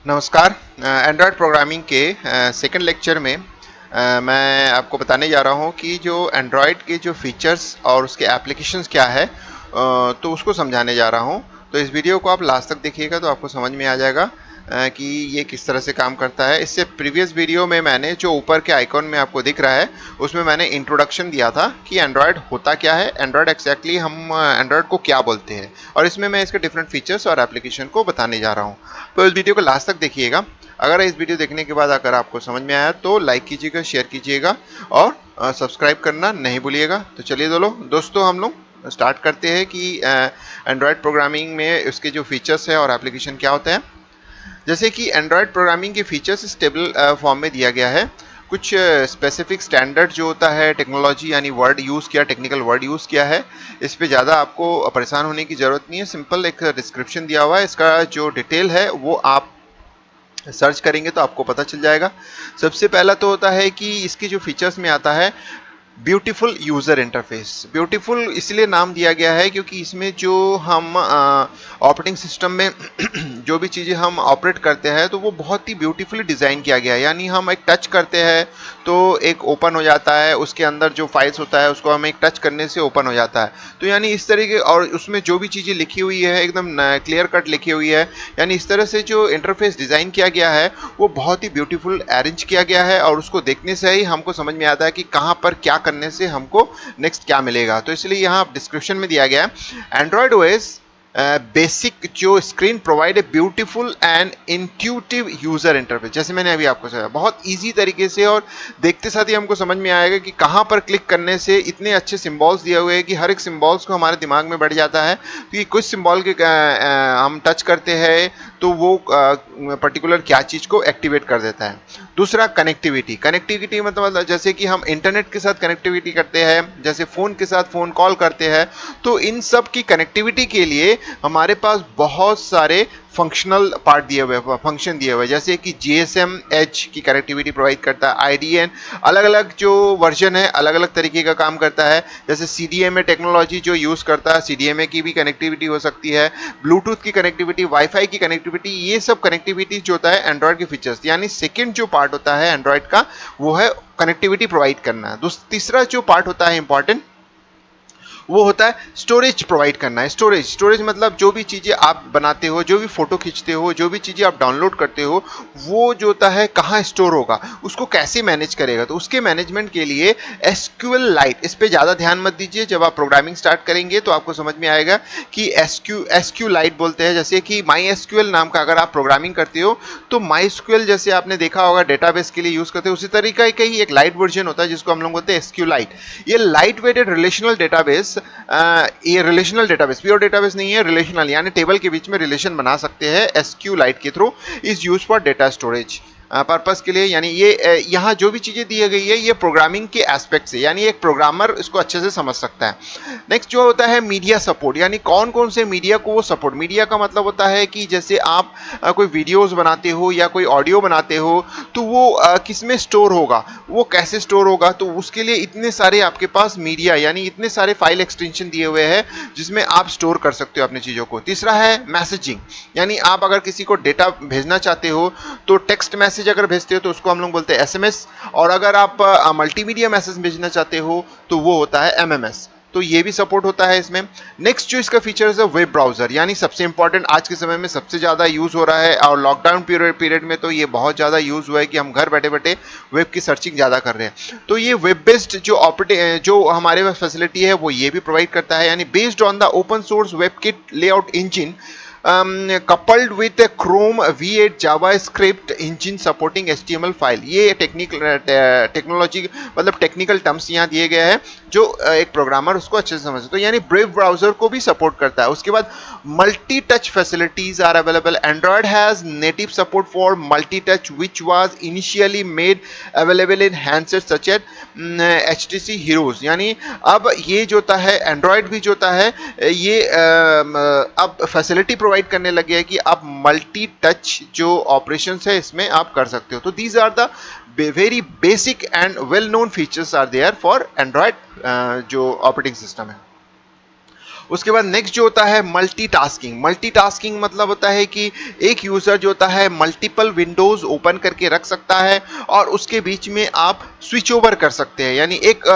नमस्कार। Android programming के second lecture में मैं आपको बताने जा रहा हूं कि जो एंड्रॉयड के जो फीचर्स और उसके एप्लीकेशंस क्या है, तो उसको समझाने जा रहा हूं। तो इस वीडियो को आप लास्ट तक देखिएगा तो आपको समझ में आ जाएगा कि ये किस तरह से काम करता है। इससे प्रीवियस वीडियो में मैंने जो ऊपर के आइकॉन में आपको दिख रहा है उसमें मैंने इंट्रोडक्शन दिया था कि एंड्रॉयड होता क्या है, एंड्रॉयड एक्जैक्टली हम एंड्रॉयड को क्या बोलते हैं, और इसमें मैं इसके डिफरेंट फीचर्स और एप्लीकेशन को बताने जा रहा हूँ। तो इस वीडियो को लास्ट तक देखिएगा। अगर इस वीडियो देखने के बाद अगर आपको समझ में आया तो लाइक कीजिएगा, शेयर कीजिएगा और सब्सक्राइब करना नहीं भूलिएगा। तो चलिए दोस्तों हम लोग स्टार्ट करते हैं कि एंड्रॉयड प्रोग्रामिंग में उसके जो फीचर्स है और एप्लीकेशन क्या होते हैं। जैसे कि एंड्रॉयड प्रोग्रामिंग के फीचर्स इस टेबल फॉर्म में दिया गया है। कुछ स्पेसिफिक स्टैंडर्ड जो होता है, टेक्नोलॉजी यानी वर्ड यूज़ किया, टेक्निकल वर्ड यूज़ किया है। इस पे ज़्यादा आपको परेशान होने की ज़रूरत नहीं है। सिंपल एक डिस्क्रिप्शन दिया हुआ है, इसका जो डिटेल है वो आप सर्च करेंगे तो आपको पता चल जाएगा। सबसे पहला तो होता है कि इसके जो फीचर्स में आता है ब्यूटीफुल यूज़र इंटरफेस। ब्यूटीफुल इसलिए नाम दिया गया है क्योंकि इसमें जो हम ऑपरेटिंग सिस्टम में जो भी चीज़ें हम ऑपरेट करते हैं तो वो बहुत ही ब्यूटीफुली डिज़ाइन किया गया है। यानी हम एक टच करते हैं तो एक ओपन हो जाता है, उसके अंदर जो फाइल्स होता है उसको हम एक टच करने से ओपन हो जाता है। तो यानी इस तरीके, और उसमें जो भी चीज़ें लिखी हुई है एकदम क्लियर कट लिखी हुई है। यानी इस तरह से जो इंटरफेस डिज़ाइन किया गया है वो बहुत ही ब्यूटीफुल अरेंज किया गया है, और उसको देखने से ही हमको समझ में आता है कि कहाँ पर क्या करने से हमको नेक्स्ट क्या मिलेगा। तो इसलिए यहाँ डिस्क्रिप्शन में दिया गया है एंड्रॉयड ओएस बेसिक जो screen provide a beautiful and intuitive user interface. जैसे मैंने अभी आपको बताया, बहुत इजी तरीके से और देखते साथ ही हमको समझ में आएगा कि कहाँ पर क्लिक करने से इतने अच्छे सिंबल्स दिए हुए हैं कि हर एक सिंबल्स को हमारे दिमाग में बैठ जाता है कि कुछ सिंबल के हम टच करते हैं तो वो पर्टिकुलर क्या चीज़ को एक्टिवेट कर देता है। दूसरा कनेक्टिविटी। कनेक्टिविटी मतलब जैसे कि हम इंटरनेट के साथ कनेक्टिविटी करते हैं, जैसे फ़ोन के साथ फ़ोन कॉल करते हैं, तो इन सब की कनेक्टिविटी के लिए हमारे पास बहुत सारे फंक्शनल पार्ट दिए हुए, फंक्शन दिए हुए, जैसे कि GSM एच की कनेक्टिविटी प्रोवाइड करता है। IDN अलग अलग जो वर्जन है अलग अलग तरीके का काम करता है। जैसे CDMA टेक्नोलॉजी जो यूज़ करता है, CDMA की भी कनेक्टिविटी हो सकती है, ब्लूटूथ की कनेक्टिविटी, वाईफाई की कनेक्टिविटी। ये सब कनेक्टिविटी जो होता है एंड्रॉयड के फीचर्स। यानी सेकेंड जो पार्ट होता है एंड्रॉयड का वो है कनेक्टिविटी प्रोवाइड करना। तीसरा जो पार्ट होता है इंपॉर्टेंट वो होता है स्टोरेज प्रोवाइड करना है। स्टोरेज मतलब जो भी चीज़ें आप बनाते हो, जो भी फोटो खींचते हो, जो भी चीज़ें आप डाउनलोड करते हो, वो जो होता है कहाँ स्टोर होगा, उसको कैसे मैनेज करेगा। तो उसके मैनेजमेंट के लिए एसक्यूएल लाइट, इस पर ज़्यादा ध्यान मत दीजिए। जब आप प्रोग्रामिंग स्टार्ट करेंगे तो आपको समझ में आएगा कि एसक्यू लाइट बोलते हैं। जैसे कि माई एसक्यूएल नाम का अगर आप प्रोग्रामिंग करते हो तो माई एसक्यूएल जैसे आपने देखा होगा डेटाबेस के लिए यूज़ करते हैं, उसी तरीका का ही एक लाइट वर्जन होता है जिसको हम लोग बोलते हैं एसक्यू लाइट। ये लाइट वेटेड रिलेशनल डेटाबेस, ये रिलेशनल डेटाबेस, प्योर डेटाबेस नहीं है, रिलेशनल यानी टेबल के बीच में रिलेशन बना सकते हैं एसक्यू लाइट के through. Is use for data storage purpose के लिए। यानी ये यहाँ जो भी चीज़ें दी गई है ये प्रोग्रामिंग के एस्पेक्ट से, यानी एक प्रोग्रामर इसको अच्छे से समझ सकता है। नेक्स्ट जो होता है मीडिया सपोर्ट, यानी कौन कौन से मीडिया को वो सपोर्ट। मीडिया का मतलब होता है कि जैसे आप कोई वीडियोस बनाते हो या कोई ऑडियो बनाते हो तो वो किस में स्टोर होगा, वो कैसे स्टोर होगा, तो उसके लिए इतने सारे आपके पास मीडिया यानी इतने सारे फाइल एक्सटेंशन दिए हुए हैं जिसमें आप स्टोर कर सकते हो अपनी चीज़ों को। तीसरा है मैसेजिंग, यानी आप अगर किसी को डेटा भेजना चाहते हो तो टेक्स्ट मैसेज अगर भेजते हो तो उसको हम लोग बोलते हैं SMS, और अगर आप मल्टीमीडिया मैसेज भेजना चाहते हो तो वो होता है MMS। तो ये भी सपोर्ट होता है इसमें। नेक्स्ट जो इसका फीचर है वेब ब्राउजर, यानी सबसे इंपॉर्टेंट आज के समय में सबसे ज़्यादा यूज़ हो रहा है, और लॉकडाउन पीरियड में तो ये बहुत ज़्यादा यूज़ हुआ है कि हम घर बैठे बैठे वेब की सर्चिंग ज़्यादा कर रहे हैं। तो ये वेब बेस्ड जो हमारे पास फैसिलिटी है वो ये भी प्रोवाइड करता है। यानी based on the open source WebKit layout engine coupled with a Chrome V8 JavaScript engine supporting HTML file. ये टेक्नोलॉजी मतलब टेक्निकल टर्म्स यहाँ दिए गए हैं जो एक प्रोग्रामर उसको अच्छे से समझे। तो यानी ब्रेव ब्राउजर को भी सपोर्ट करता है। उसके बाद multi touch facilities are available. Android has native support for multi touch which was initially made available in handset such as HTC Heroes. यानी अब ये जो होता है एंड्रॉयड भी जो होता है ये अब फैसिलिटी प्रोवाइड करने लगे हैं कि आप मल्टी टच जो ऑपरेशंस है इसमें आप कर सकते हो। तो these are the very basic and well known features are there for Android जो ऑपरेटिंग सिस्टम है। उसके बाद नेक्स्ट जो होता है मल्टीटास्किंग। मल्टीटास्किंग मतलब होता है कि एक यूजर जो होता है मल्टीपल विंडोज ओपन करके रख सकता है और उसके बीच में आप स्विच ओवर कर सकते हैं, यानी एक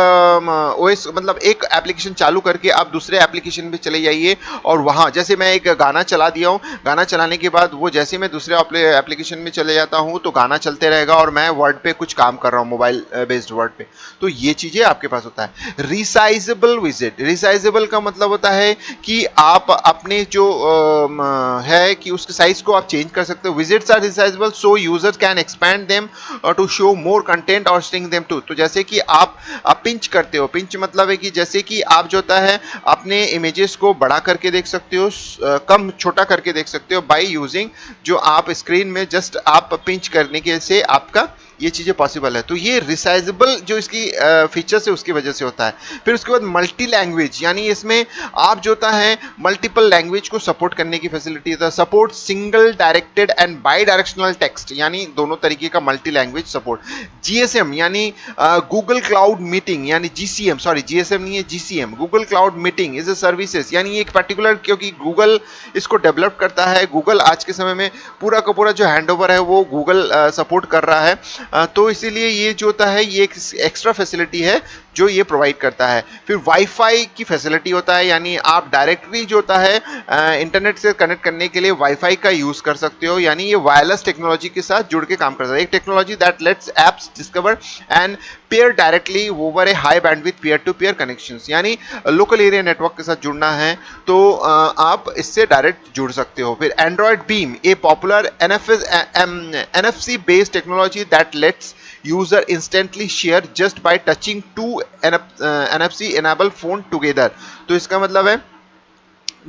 ओएस मतलब एक एप्लीकेशन चालू करके आप दूसरे एप्लीकेशन पे चले जाइए और वहां जैसे मैं एक गाना चला दिया हूं, गाना चलाने के बाद वो जैसे मैं दूसरे एप्लीकेशन में चले जाता हूं तो गाना चलते रहेगा और मैं वर्ड पे कुछ काम कर रहा हूं, मोबाइल बेस्ड वर्ड पे। तो ये चीजें आपके पास होता है। रिसाइजेबल विजिट, रिसाइजेबल का मतलब होता है कि आप अपने जो है कि उसके साइज को आप चेंज कर सकते हो। Widgets are resizable so users can expand them to show more content और स्ट्रिंग देम टू। तो जैसे कि आप पिंच करते हो, पिंच मतलब है कि जैसे कि आप जो होता है अपने इमेजेस को बड़ा करके देख सकते हो, कम छोटा करके देख सकते हो बाय यूजिंग जो आप स्क्रीन में जस्ट आप पिंच करने के से आपका ये चीजें पॉसिबल है। तो ये रिसाइजेबल जो इसकी फीचर्स है उसकी वजह से होता है। फिर उसके बाद मल्टी लैंग्वेज, यानी इसमें आप जो होता है मल्टीपल लैंग्वेज को सपोर्ट करने की फैसिलिटी होता है। Support single directed and by directional text, यानी दोनों तरीके का मल्टी लैंग्वेज सपोर्ट। जीएसएम यानी गूगल क्लाउड मीटिंग, यानी जीसीएम, सॉरी जीएसएम नहीं है GCM, Google cloud meeting is a services, यानी एक पर्टिकुलर, क्योंकि गूगल इसको डेवलप करता है, गूगल आज के समय में पूरा का पूरा जो हैंडओवर है वो गूगल सपोर्ट कर रहा है। तो इसीलिए ये जो होता है ये एक एक्स्ट्रा फैसिलिटी है जो ये प्रोवाइड करता है। फिर वाईफाई की फैसिलिटी होता है, यानी आप डायरेक्टली जो होता है इंटरनेट से कनेक्ट करने के लिए वाईफाई का यूज कर सकते हो, यानी ये वायरलेस टेक्नोलॉजी के साथ जुड़ के काम करता है। एक technology that lets apps discover and pair directly over a high bandwidth peer to peer connections, यानी लोकल एरिया नेटवर्क के साथ जुड़ना है तो आप इससे डायरेक्ट जुड़ सकते हो। फिर Android beam, A popular NFC based technology that let's user instantly share just by touching two NFC enabled phone together। तो इसका मतलब है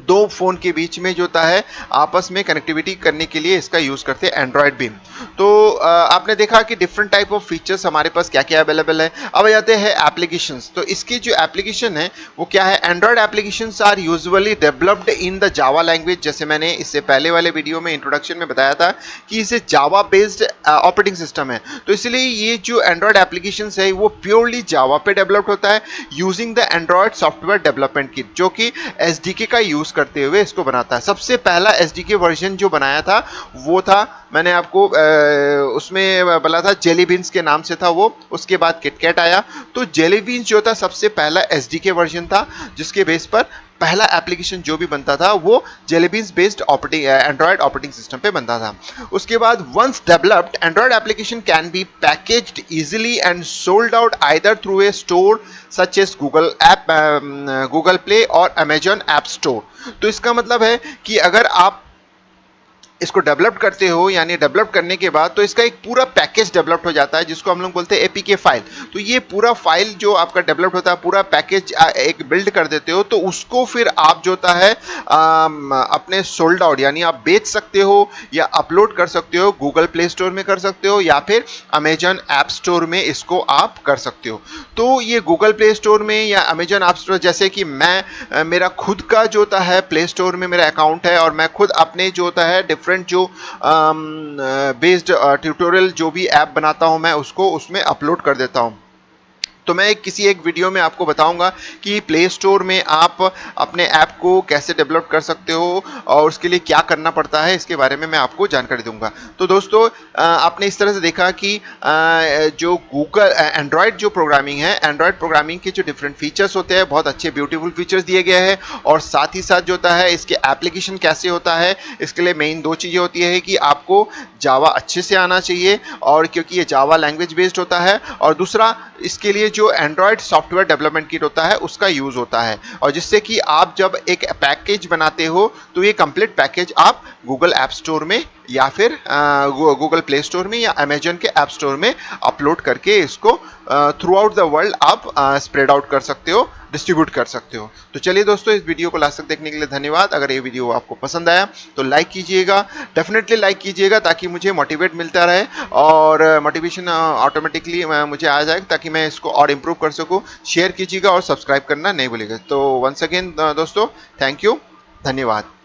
दो फोन के बीच में जो होता है आपस में कनेक्टिविटी करने के लिए इसका यूज करते हैं एंड्रॉयड बीम। तो आपने देखा कि डिफरेंट टाइप ऑफ फीचर्स हमारे पास क्या क्या अवेलेबल है। अब आते हैं एप्लीकेशंस। तो इसकी जो एप्लीकेशन है वो क्या है, Android applications are usually developed in the Java language. जैसे मैंने इससे पहले वाले वीडियो में इंट्रोडक्शन में बताया था कि इसे जावा बेस्ड ऑपरेटिंग सिस्टम है, तो इसलिए ये जो एंड्रॉयड एप्लीकेशंस है वो प्योरली जावा पे डेवलप्ड होता है using the Android software development kit, जो कि एसडीके का यूज करते हुए इसको बनाता है। सबसे पहला एसडीके वर्जन जो बनाया था वो था, मैंने आपको उसमें बोला था जेलीबीन्स के नाम से था वो, उसके बाद किटकैट आया। तो जेलीबीन्स जो था सबसे पहला एसडीके वर्जन था जिसके बेस पर पहला एप्लीकेशन जो भी बनता था वो Jelly Beans based Android operating system पे बनता था। उसके बाद once developed Android application can be packaged easily and sold out either through a store such as Google Play और अमेजॉन ऐप स्टोर। तो इसका मतलब है कि अगर आप इसको डेवलप करते हो, यानी डेवलप करने के बाद तो इसका एक पूरा पैकेज डेवलप हो जाता है जिसको हम लोग बोलते हैं एपीके फाइल। तो ये पूरा फाइल जो आपका डेवलप होता है, पूरा पैकेज एक बिल्ड कर देते हो, तो उसको फिर आप जो होता है अपने सोल्ड आउट, यानी आप बेच सकते हो या अपलोड कर सकते हो, गूगल प्ले स्टोर में कर सकते हो या फिर अमेजॉन ऐप स्टोर में इसको आप कर सकते हो। तो ये गूगल प्ले स्टोर में या अमेजॉन ऐप स्टोर, जैसे कि मैं मेरा खुद का जो होता है प्ले स्टोर में मेरा अकाउंट है और मैं खुद अपने जो होता है डिफरेंट जो बेस्ड ट्यूटोरियल जो भी ऐप बनाता हूं मैं उसको उसमें अपलोड कर देता हूं। तो मैं किसी एक वीडियो में आपको बताऊंगा कि प्ले स्टोर में आप अपने ऐप को कैसे डेवलप कर सकते हो और उसके लिए क्या करना पड़ता है, इसके बारे में मैं आपको जानकारी दूंगा। तो दोस्तों आपने इस तरह से देखा कि जो गूगल एंड्रॉयड जो प्रोग्रामिंग है, एंड्रॉयड प्रोग्रामिंग के जो डिफरेंट फीचर्स होते हैं, बहुत अच्छे ब्यूटीफुल फीचर्स दिए गए हैं और साथ ही साथ जो होता है इसके एप्लीकेशन कैसे होता है, इसके लिए मेन दो चीज़ें होती है कि आपको जावा अच्छे से आना चाहिए और क्योंकि ये जावा लैंग्वेज बेस्ड होता है, और दूसरा इसके लिए जो एंड्रॉयड सॉफ्टवेयर डेवलपमेंट किट होता है उसका यूज होता है, और जिससे कि आप जब एक पैकेज बनाते हो तो ये कंप्लीट पैकेज आप गूगल ऐप स्टोर में या फिर गूगल प्ले स्टोर में या अमेजन के ऐप स्टोर में अपलोड करके इसको थ्रू आउट द वर्ल्ड आप स्प्रेड आउट कर सकते हो, डिस्ट्रीब्यूट कर सकते हो। तो चलिए दोस्तों, इस वीडियो को लास्ट तक देखने के लिए धन्यवाद। अगर ये वीडियो आपको पसंद आया तो लाइक कीजिएगा, डेफिनेटली लाइक कीजिएगा ताकि मुझे मोटिवेट मिलता रहे और मोटिवेशन ऑटोमेटिकली मुझे आ जाए ताकि मैं इसको और इम्प्रूव कर सकूँ। शेयर कीजिएगा और सब्सक्राइब करना नहीं भूलिएगा। तो वंस अगेन दोस्तों, थैंक यू, धन्यवाद।